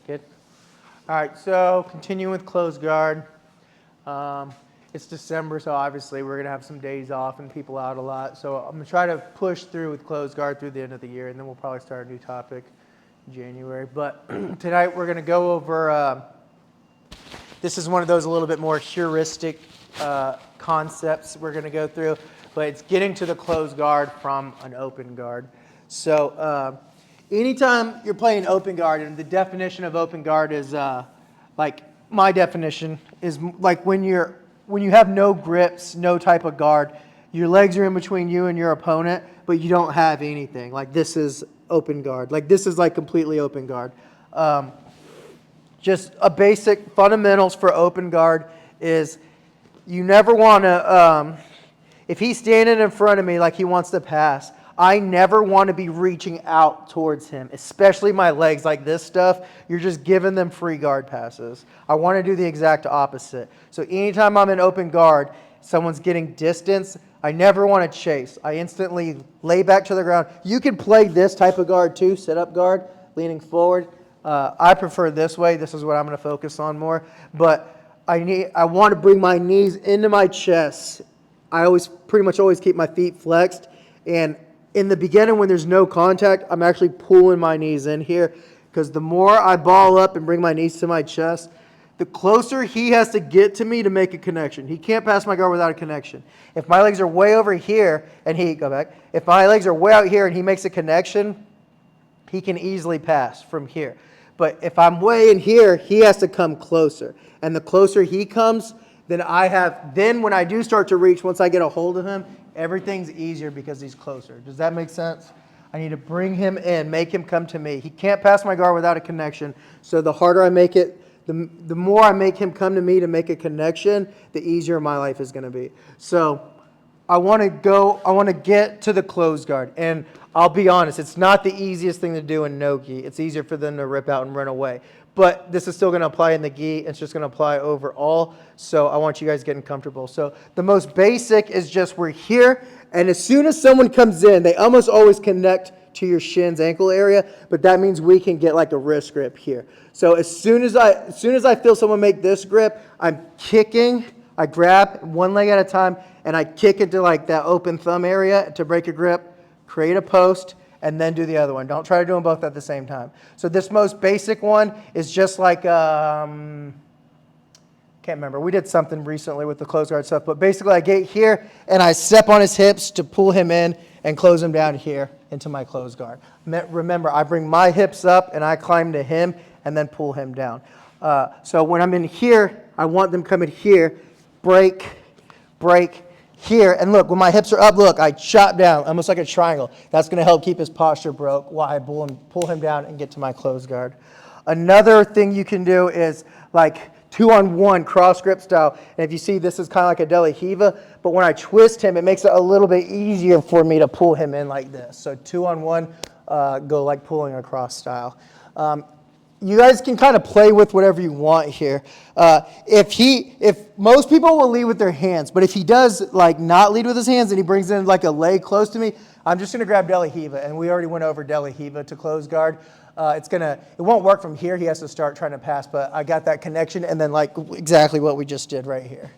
Good. All right, so continuing with closed guard. It's December, so obviously we're going to have some days off and people out a lot. So I'm going to try to push through with closed guard through the end of the year, and then we'll probably start a new topic in January. But tonight we're going to go over, this is one of those a little bit more heuristic concepts we're going to go through, but it's getting to the closed guard from an open guard. So anytime you're playing open guard, and the definition of open guard is like my definition is like when you have no grips, no type of guard, your legs are in between you and your opponent, but you don't have anything. Like this is open guard. Like this is like completely open guard. Just a basic fundamentals for open guard is you never want to, if he's standing in front of me like he wants to pass, I never want to be reaching out towards him, especially my legs like this stuff. You're just giving them free guard passes. I want to do the exact opposite. So anytime I'm in open guard, someone's getting distance, I never want to chase. I instantly lay back to the ground. You can play this type of guard too, sit-up guard, leaning forward. I prefer this way. This is what I'm going to focus on more. But I want to bring my knees into my chest. I pretty much always keep my feet flexed. And in the beginning, when there's no contact, I'm actually pulling my knees in here, because the more I ball up and bring my knees to my chest, the closer he has to get to me to make a connection. He can't pass my guard without a connection. If my legs are way over here and if my legs are way out here and he makes a connection, he can easily pass from here. But if I'm way in here, he has to come closer. And the closer he comes, then when I do start to reach, once I get a hold of him, everything's easier because he's closer. Does that make sense? I need to bring him in, make him come to me. He can't pass my guard without a connection. So the harder I make it, the more I make him come to me to make a connection, the easier my life is going to be. So I want to get to the closed guard. And I'll be honest, it's not the easiest thing to do in no gi. It's easier for them to rip out and run away. But this is still going to apply in the gi. It's just going to apply overall. So I want you guys getting comfortable. So the most basic is just we're here. And as soon as someone comes in, they almost always connect to your shins, ankle area. But that means we can get like a wrist grip here. So as soon as I feel someone make this grip, I'm kicking. I grab one leg at a time. And I kick into like that open thumb area to break a grip, create a post, and then do the other one. Don't try to do them both at the same time. So this most basic one is just like, can't remember. We did something recently with the closed guard stuff, but basically I get here and I step on his hips to pull him in and close him down here into my closed guard. Remember, I bring my hips up and I climb to him and then pull him down. So when I'm in here, I want them coming here, break, here, and look, when my hips are up, look, I chop down, almost like a triangle. That's going to help keep his posture broke while I pull him down and get to my closed guard. Another thing you can do is like 2-on-1 cross grip style. And if you see, this is kind of like a De La Hiva, but when I twist him, it makes it a little bit easier for me to pull him in like this. So 2-on-1, go like pulling across style. You guys can kind of play with whatever you want here. If most people will lead with their hands, but if he does like not lead with his hands and he brings in like a leg close to me, I'm just going to grab De La Hiva. And we already went over De La Hiva to close guard. It won't work from here. He has to start trying to pass, but I got that connection and then like exactly what we just did right here.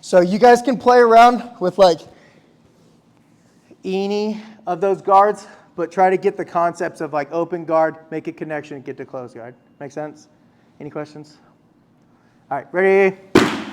So you guys can play around with like any of those guards, but try to get the concepts of like open guard, make a connection, and get to close guard. Make sense? Any questions? All right, ready?